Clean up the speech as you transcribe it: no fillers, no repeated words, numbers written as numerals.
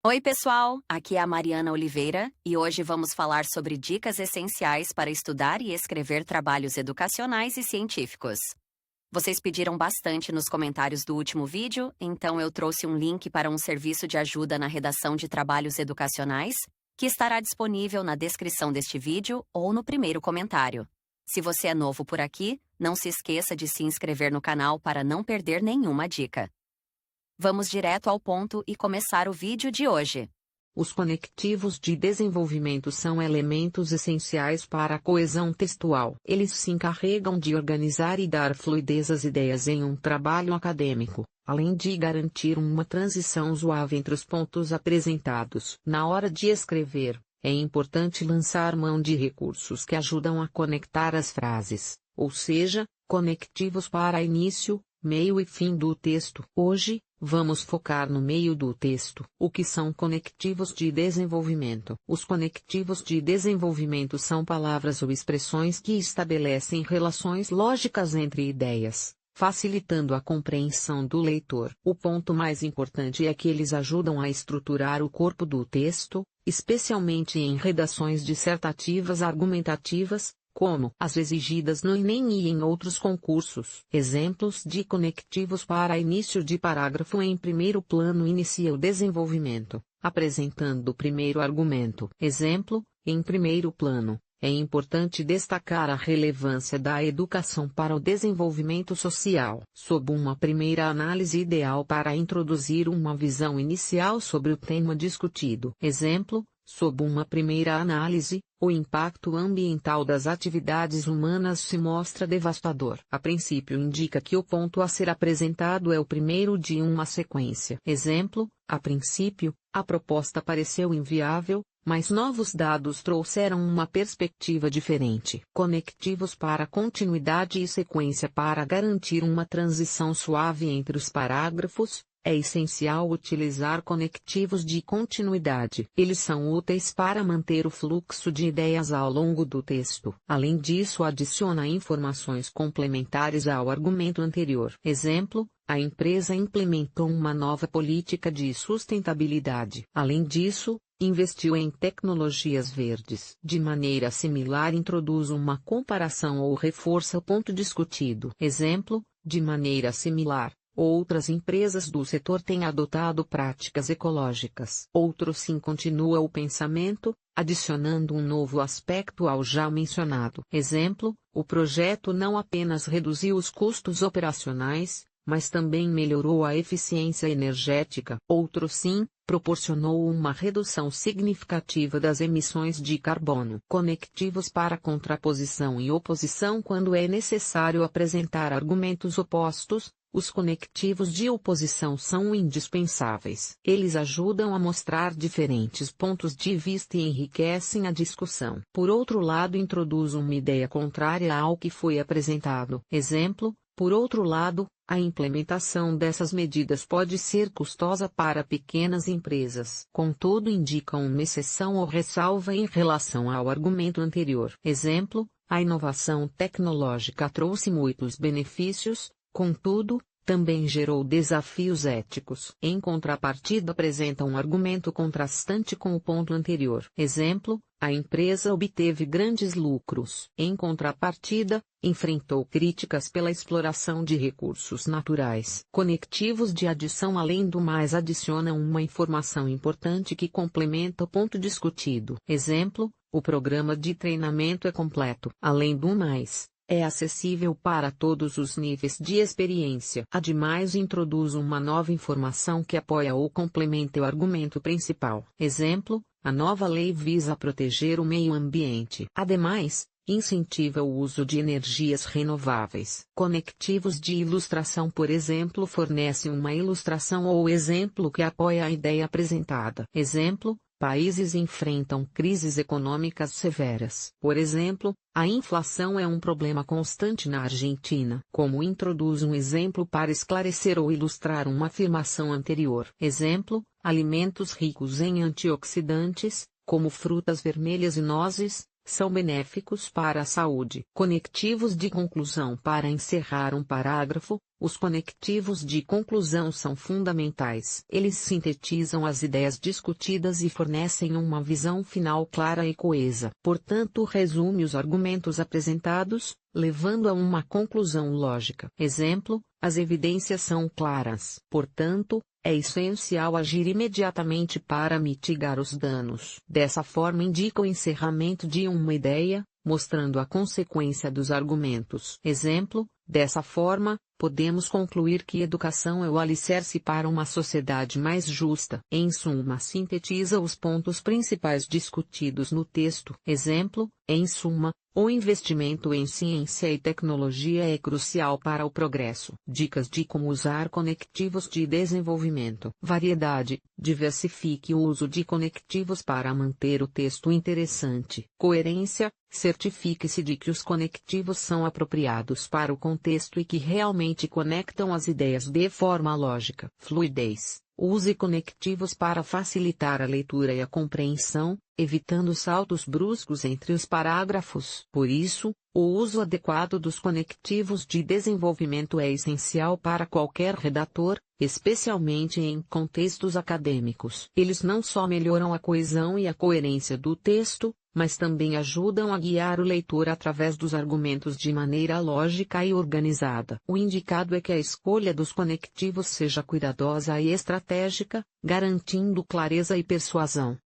Oi, pessoal! Aqui é a Mariana Oliveira e hoje vamos falar sobre dicas essenciais para estudar e escrever trabalhos educacionais e científicos. Vocês pediram bastante nos comentários do último vídeo, então eu trouxe um link para um serviço de ajuda na redação de trabalhos educacionais, que estará disponível na descrição deste vídeo ou no primeiro comentário. Se você é novo por aqui, não se esqueça de se inscrever no canal para não perder nenhuma dica. Vamos direto ao ponto e começar o vídeo de hoje. Os conectivos de desenvolvimento são elementos essenciais para a coesão textual. Eles se encarregam de organizar e dar fluidez às ideias em um trabalho acadêmico, além de garantir uma transição suave entre os pontos apresentados. Na hora de escrever, é importante lançar mão de recursos que ajudam a conectar as frases, ou seja, conectivos para início, meio e fim do texto. Hoje, vamos focar no meio do texto. O que são conectivos de desenvolvimento? Os conectivos de desenvolvimento são palavras ou expressões que estabelecem relações lógicas entre ideias, facilitando a compreensão do leitor. O ponto mais importante é que eles ajudam a estruturar o corpo do texto, especialmente em redações dissertativas argumentativas, como as exigidas no Enem e em outros concursos. Exemplos de conectivos para início de parágrafo: em primeiro plano inicia o desenvolvimento, apresentando o primeiro argumento. Exemplo: em primeiro plano, é importante destacar a relevância da educação para o desenvolvimento social. Sob uma primeira análise ideal para introduzir uma visão inicial sobre o tema discutido. Exemplo: sob uma primeira análise, o impacto ambiental das atividades humanas se mostra devastador. A princípio indica que o ponto a ser apresentado é o primeiro de uma sequência. Exemplo: a princípio, a proposta pareceu inviável, mas novos dados trouxeram uma perspectiva diferente. Conectivos para continuidade e sequência: para garantir uma transição suave entre os parágrafos, é essencial utilizar conectivos de continuidade. Eles são úteis para manter o fluxo de ideias ao longo do texto. Além disso, adiciona informações complementares ao argumento anterior. Exemplo: a empresa implementou uma nova política de sustentabilidade. Além disso, investiu em tecnologias verdes. De maneira similar, introduz uma comparação ou reforça o ponto discutido. Exemplo: de maneira similar, outras empresas do setor têm adotado práticas ecológicas. Outro sim continua o pensamento, adicionando um novo aspecto ao já mencionado. Exemplo: o projeto não apenas reduziu os custos operacionais, mas também melhorou a eficiência energética. Outro sim, proporcionou uma redução significativa das emissões de carbono. Conectivos para contraposição e oposição: quando é necessário apresentar argumentos opostos, os conectivos de oposição são indispensáveis. Eles ajudam a mostrar diferentes pontos de vista e enriquecem a discussão. Por outro lado, introduz uma ideia contrária ao que foi apresentado. Exemplo: por outro lado, a implementação dessas medidas pode ser custosa para pequenas empresas. Contudo, indica uma exceção ou ressalva em relação ao argumento anterior. Exemplo: a inovação tecnológica trouxe muitos benefícios, contudo, também gerou desafios éticos. Em contrapartida, apresenta um argumento contrastante com o ponto anterior. Exemplo: a empresa obteve grandes lucros. Em contrapartida, enfrentou críticas pela exploração de recursos naturais. Conectivos de adição: além do mais, adicionam uma informação importante que complementa o ponto discutido. Exemplo: o programa de treinamento é completo. Além do mais, é acessível para todos os níveis de experiência. Ademais, introduz uma nova informação que apoia ou complementa o argumento principal. Exemplo: a nova lei visa proteger o meio ambiente. Ademais, incentiva o uso de energias renováveis. Conectivos de ilustração: por exemplo, fornece uma ilustração ou exemplo que apoia a ideia apresentada. Exemplo: países enfrentam crises econômicas severas. Por exemplo, a inflação é um problema constante na Argentina. Como introduz um exemplo para esclarecer ou ilustrar uma afirmação anterior. Exemplo: alimentos ricos em antioxidantes, como frutas vermelhas e nozes, são benéficos para a saúde. Conectivos de conclusão. Para encerrar um parágrafo, os conectivos de conclusão são fundamentais. Eles sintetizam as ideias discutidas e fornecem uma visão final clara e coesa. Portanto, resume os argumentos apresentados, levando a uma conclusão lógica. Exemplo: as evidências são claras. Portanto, é essencial agir imediatamente para mitigar os danos. Dessa forma indica o encerramento de uma ideia, mostrando a consequência dos argumentos. Exemplo: dessa forma, podemos concluir que educação é o alicerce para uma sociedade mais justa. Em suma, sintetiza os pontos principais discutidos no texto. Exemplo: em suma, o investimento em ciência e tecnologia é crucial para o progresso. Dicas de como usar conectivos de desenvolvimento. Variedade: diversifique o uso de conectivos para manter o texto interessante. Coerência: certifique-se de que os conectivos são apropriados para o contexto e que realmente conectam as ideias de forma lógica. Fluidez: use conectivos para facilitar a leitura e a compreensão, evitando saltos bruscos entre os parágrafos. Por isso, o uso adequado dos conectivos de desenvolvimento é essencial para qualquer redator, especialmente em contextos acadêmicos. Eles não só melhoram a coesão e a coerência do texto, mas também ajudam a guiar o leitor através dos argumentos de maneira lógica e organizada. O indicado é que a escolha dos conectivos seja cuidadosa e estratégica, garantindo clareza e persuasão.